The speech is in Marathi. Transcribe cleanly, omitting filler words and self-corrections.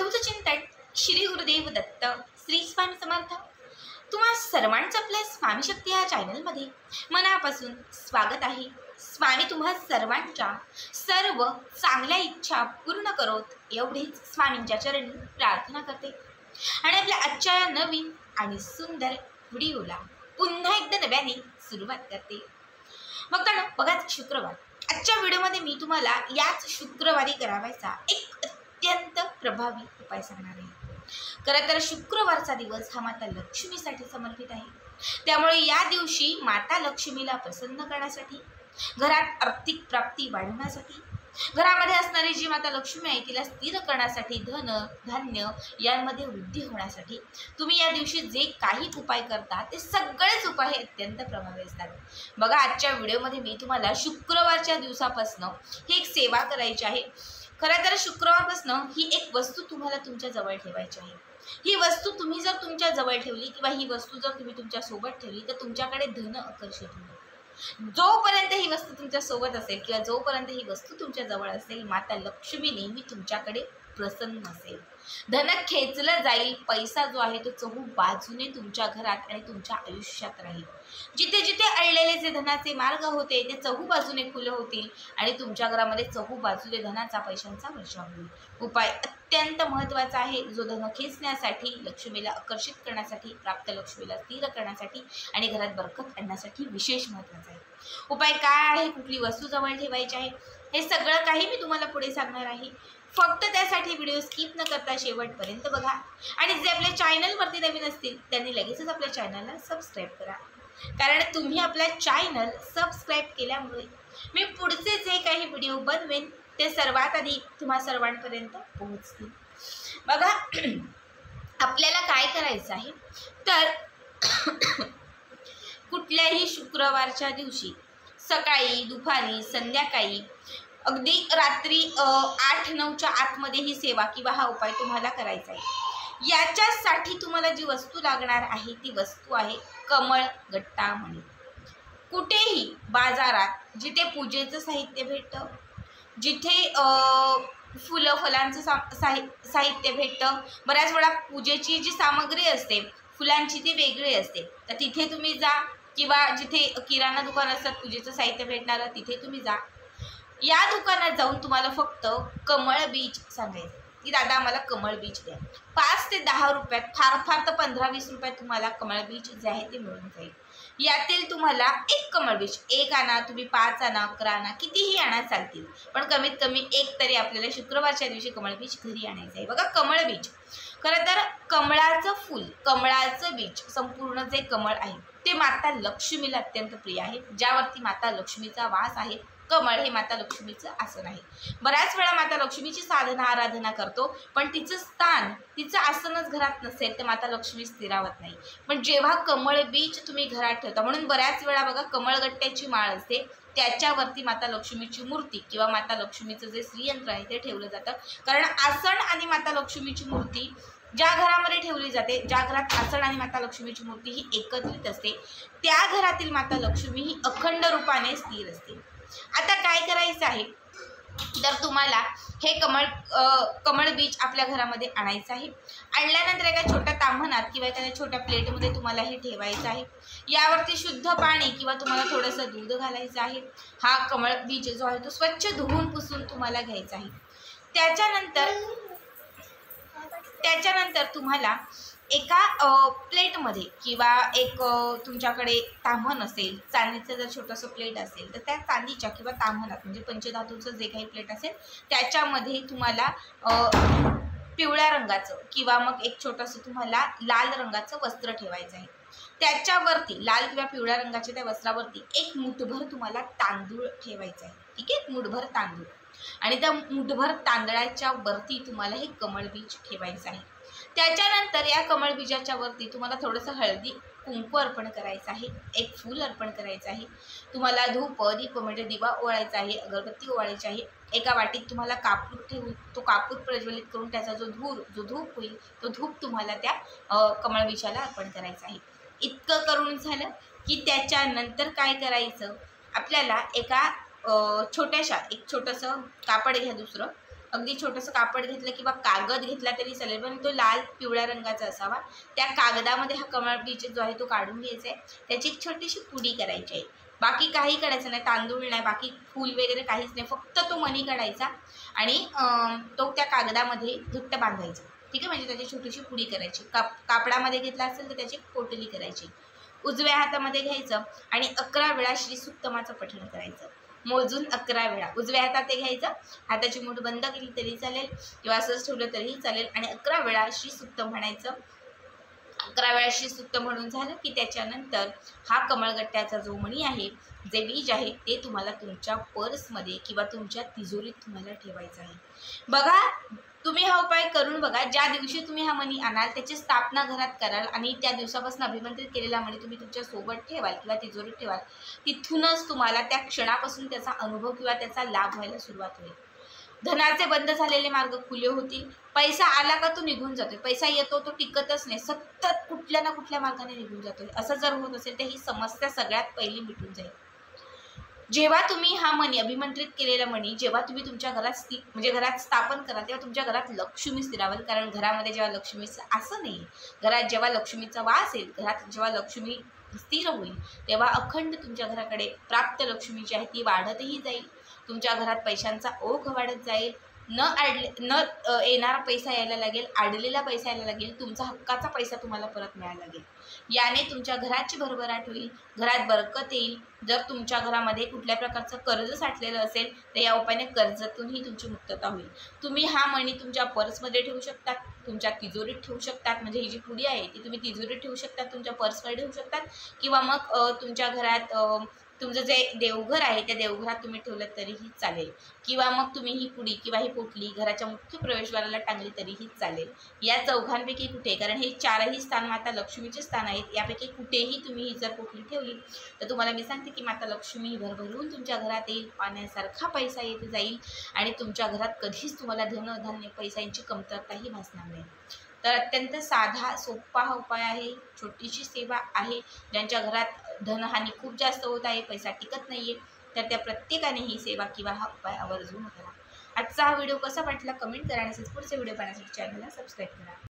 अवधूत चिंतन श्री गुरुदेव दत्त श्री स्वामी समर्थ। तुम्हा सर्वांचं आपल्या स्वामी शक्ती या चॅनलमध्ये मनापासून स्वागत आहे। स्वामी तुम्हा सर्वांच्या सर्व चांगल्या इच्छा पूर्ण करोत एवढीच स्वामींच्या चरणी प्रार्थना करते आणि आपल्या आजच्या या नवीन आणि सुंदर व्हिडिओला पुन्हा एकदा नव्याने सुरुवात करते। मग बघा शुक्रवार, आजच्या व्हिडिओमध्ये मी तुम्हाला याच शुक्रवारी करावायचा एक अत्यंत प्रभावी उपाय सांगणार आहे। खरं तर शुक्रवारचा दिवस हा माता लक्ष्मीसाठी समर्पित आहे, त्यामुळे या दिवशी माता लक्ष्मीला प्रसन्न करण्यासाठी, घरात आर्थिक प्राप्ती वाढवण्यासाठी, घरामध्ये असणारी जी माता लक्ष्मी आहे तिला स्थिर करण्यासाठी, धन धान्य यांमध्ये वृद्धी होण्यासाठी तुम्ही या दिवशी जे काही उपाय करता ते सगळेच उपाय अत्यंत प्रभावी असतात। बघा आजच्या व्हिडिओमध्ये मी तुम्हाला शुक्रवारच्या दिवसापासून ही एक सेवा करायची आहे। खरं तर शुक्रवारपासून ही एक वस्तू तुम्हाला तुमच्या जवळ ठेवायची आहे। ही वस्तू तुम्ही जर तुमच्या जवळ ठेवली किंवा ही वस्तू जर तुम्ही तुमच्या सोबत ठेवली तर तुमच्याकडे धन आकर्षित होईल। जोपर्यंत ही वस्तू तुमच्या सोबत असेल किंवा जोपर्यंत ही वस्तू तुमच्या जवळ असेल, माता लक्ष्मी नेहमी तुमच्याकडे प्रसन्न असेल, धन खेचलं जाईल, पैसा जो आहे तो चहू बाजूने तुमच्या घरात आणि तुमच्या आयुष्यात राहील। जिथे जिथे अडलेले जे धनाचे मार्ग होते ते चहू बाजूने खुले होतील आणि तुमच्या घरामध्ये चहू बाजूने धनाचा पैशांचा वर्षाव होईल। उपाय अत्यंत महत्त्वाचा आहे, जो धन खेचण्यासाठी, लक्ष्मीला आकर्षित करण्यासाठी, प्राप्त लक्ष्मीला स्थिर करण्यासाठी आणि घरात बरकत आणण्यासाठी विशेष महत्त्वाचा आहे। उपाय काय आहे, कुठली वस्तू जवळ ठेवायची आहे, हे सगळं काही मी तुम्हाला पुढे सांगणार आहे। फक्त त्यासाठी व्हिडिओ स्किप न करता शेवटपर्यंत बघा आणि जे आपल्या चॅनलवरती नवीन असतील त्यांनी लगेचच आपल्या चॅनलला सबस्क्राईब करा, कारण तुम्ही आपल्या चॅनल सबस्क्राईब केल्यामुळे मी पुढचे जे काही व्हिडिओ बनवेन ते सर्वात आधी तुम्हा सर्वांपर्यंत पोहोचतील। बघा आपल्याला काय करायचं आहे तर कुठल्याही शुक्रवारच्या दिवशी सकाळी, दुपारी, संध्याकाळी, अगदी रात्री 8-9च्या आतमध्ये ही सेवा किंवा हा उपाय तुम्हाला करायचा आहे। याच्यासाठी तुम्हाला जी वस्तू लागणार आहे ती वस्तू आहे कमळ गट्टा मणी। कुठेही बाजारात जिथे पूजेचं साहित्य भेटतं, जिथे फुलं फलांचं साहित्य भेटतं, बऱ्याच वेळा पूजेची जी सामग्री असते फुलांची ती वेगळी असते, तर तिथे तुम्ही जा किंवा जिथे किराणा दुकान असतात पूजेचं साहित्य भेटणारं तिथे तुम्ही जा। या दुकानात जाऊन तुम्हाला फक्त कमळ बीज सांगायचं की दादा आम्हाला कमळ बीज द्या। 5 ते 10 रुपयात, फार तर 15-20 रुपयात तुम्हाला कमळ बीज जे आहे ते मिळून जाईल। यातील तुम्हाला एक कमळ बीज, एक आणा तुम्ही, 5 आणा, 11 आणा, कितीही आणा चालतील, पण कमीत कमी एक तरी आपल्याला शुक्रवारच्या दिवशी कमळ बीज घरी आणायचं आहे। बघा कमळ बीज, खरं तर कमळाचं फूल, कमळाचं बीज, संपूर्ण जे कमळ आहे ते माता लक्ष्मीला अत्यंत प्रिय आहे, ज्यावरती माता लक्ष्मीचा वास आहे। कमळ हे माता लक्ष्मीचं आसन आहे। बऱ्याच वेळा माता लक्ष्मीची साधना आराधना करतो, पण तिचं स्थान, तिचं आसनच घरात नसेल तर माता लक्ष्मी स्थिरावत नाही। पण जेव्हा कमळ बीज तुम्ही घरात ठेवता, म्हणून बऱ्याच वेळा बघा कमळगट्ट्याची माळ असते त्याच्यावरती माता लक्ष्मीची मूर्ती किंवा माता लक्ष्मीचं जे श्रीयंत्र आहे ते ठेवलं जातं, कारण आसन आणि माता लक्ष्मीची मूर्ती ज्या घरामध्ये ठेवली जाते, ज्या घरात आसन आणि माता लक्ष्मीची मूर्ती ही एकत्रित असते, त्या घरातील माता लक्ष्मी ही अखंड रूपाने स्थिर असते। आता काय करायचं आहे तर तुम्हाला हे कमळ बीज आपल्या घरामध्ये आणायचं आहे। आणल्यानंतर एका छोट्या ताम्हणात किंवा एखाद्या छोट्या प्लेटमध्ये तुम्हाला हे ठेवायचं आहे। यावरती शुद्ध पाणी किंवा तुम्हाला थोडंसं दूध घालायचं आहे। हा कमळ बीज जो आहे तो स्वच्छ धुवून पुसून तुम्हाला घ्यायचा आहे। त्याच्यानंतर तुम्हाला एका प्लेटमध्ये किंवा एक तुमच्याकडे ताम्हण असेल, चांदीचं जर छोटंसं प्लेट असेल तर त्या चांदीच्या किंवा ताम्हणात, म्हणजे पंचधातूचं जे काही प्लेट असेल त्याच्यामध्ये तुम्हाला पिवळ्या रंगाचं किंवा मग एक छोटंसं तुम्हाला लाल रंगाचं वस्त्र ठेवायचं आहे। त्याच्यावरती लाल किंवा पिवळ्या रंगाच्या त्या वस्त्रावरती एक मुठभर तुम्हाला तांदूळ ठेवायचं आहे, ठीक आहे, मुठभर तांदूळ, आणि त्या मुठभर तांदळाच्या वरती तुम्हाला हे कमळ बीज ठेवायचं आहे। त्याच्यानंतर या कमळ बीजाच्या वरती तुम्हाला थोडंसं हळदी कुंकू अर्पण करायचं आहे, एक फूल अर्पण करायचं आहे, तुम्हाला धूप दीप म्हणजे दिवा ओवाळायचा आहे, अगरबत्ती ओवाळायची आहे। एका वाटीत तुम्हाला कापूर ठेवून तो कापूर प्रज्वलित करून त्याचा जो धूप होईल तो धूप तुम्हाला त्या कमळ बीजाला अर्पण करायचा आहे। इतकं करून झालं की त्याच्यानंतर काय करायचं, आपल्याला एका एक छोटंसं कापड घ्या दुसरं, अगदी छोटंसं कापड घेतलं किंवा कागद घेतला तरी चालेल, पण तो लाल पिवळ्या रंगाचा असावा. त्या कागदामध्ये हा कमळ बीज जो आहे तो काढून घ्यायचा आहे. त्याची एक छोटीशी पुडी करायची आहे. बाकी काही काढायचं नाही, तांदूळ नाही, बाकी फूल वगैरे काहीच नाही, फक्त तो मणी काढायचा आणि तो त्या कागदामध्ये घट्ट बांधायचा. ठीक आहे, म्हणजे त्याची छोटीशी पुडी करायची. कापडामध्ये घेतला असेल तर त्याची पोटली करायची. उजव्या हातामध्ये घ्यायचं आणि 11 वेळा श्री सुक्तमाचं पठण करायचं. मोजून 11 वेळा उजव्या हातात ते घ्यायचं, हाताची मूठ बंद केली तरी चालेल किंवा असंच ठेवलं तरीही चालेल आणि 11 वेळा श्री सुक्त म्हणायचं. 11 वेळा श्री सुक्त म्हणून झालं की त्याच्यानंतर हा कमळगट्ट्याचा जो मणी आहे, जे बीज आहे, ते तुम्हाला तुमच्या पर्समध्ये किंवा तुमच्या तिजोरीत तुम्हाला ठेवायचं आहे. बघा, तुम्ही हा उपाय करून बघा. ज्या दिवशी तुम्ही हा मणी आणाल त्याची स्थापना घरात कराल आणि त्या दिवसापासून अभिमंत्रित केलेला मणी तुम्ही तुमच्या सोबत ठेवाल किंवा तिजोरीत ठेवाल, तिथूनच तुम्हाला त्या क्षणापासून त्याचा अनुभव किंवा त्याचा लाभ व्हायला सुरुवात होईल. धनाचे बंद झालेले मार्ग खुले होतील. पैसा आला का तो निघून जातोय, पैसा येतो तो टिकतच नाही, सतत कुठल्या ना कुठल्या मार्गाने निघून जातोय. असं जर होत असेल तर ही समस्या सगळ्यात पहिली मिटून जाईल. जेव्हा तुम्ही हा मणी, अभिमंत्रित केलेला मणी जेव्हा तुम्ही तुमच्या घरात म्हणजे घरात स्थापन कराल, तेव्हा तुमच्या घरात लक्ष्मी स्थिरावेल. कारण घरामध्ये जेव्हा लक्ष्मीचं असं नाही, घरात जेव्हा लक्ष्मीचा वास येईल, घरात जेव्हा लक्ष्मी स्थिर होईल, तेव्हा अखंड तुमच्या घराकडे प्राप्त लक्ष्मी जी आहे ती वाढतही जाईल. तुमच्या घरात पैशांचा ओघ वाढत जाईल. न येणारा पैसा यायला लागेल, अडलेला पैसा यायला लागेल, तुमचा हक्काचा पैसा तुम्हाला परत मिळायला लागेल. याने तुमच्या घराची भरभराट होईल, घरात बरकत येईल. जर तुमच्या घरामध्ये कुठल्या प्रकारचं कर्ज साठलेलं असेल तर या उपायाने कर्जातूनही तुमची मुक्तता होईल. तुम्ही हा मणी तुमच्या पर्समध्ये ठेवू शकतात, तुमच्या तिजोरीत ठेवू शकतात. म्हणजे ही जी पुडी आहे ती तुम्ही तिजोरीत ठेवू शकतात, तुमच्या पर्समध्ये ठेवू शकतात किंवा मग तुमच्या घरात तुमचं जे देवघर आहे त्या देवघरात तुम्ही ठेवलं तरीही चालेल किंवा मग तुम्ही ही पुडी किंवा ही पोटली घराच्या मुख्य प्रवेशद्वाराला टांगली तरीही चालेल. या चौघांपैकी कुठे, कारण हे 4ही स्थान माता लक्ष्मीचे स्थान आहेत, यापैकी कुठेही तुम्ही ही जर पोटली ठेवली तर तुम्हाला मी सांगते की माता लक्ष्मी भरभरून तुमच्या घरात येईल, पाण्यासारखा पैसा येत जाईल आणि तुमच्या घरात कधीच तुम्हाला धन धान्य पैसा यांची कमतरताही भासणार नाही. तर अत्यंत साधा सोपा हा उपाय आहे, छोटीशी सेवा आहे. ज्यांच्या घरात धनहानी खूप जास्त होत आहे, पैसा टिकत नाही आहे, तर त्या प्रत्येकाने ही सेवा किंवा हा उपाय आवर्जून करा. आजचा हा व्हिडिओ कसा वाटला कमेंट करा आणि पुढचे व्हिडिओ पाहण्यासाठी चॅनलला सबस्क्राईब करा.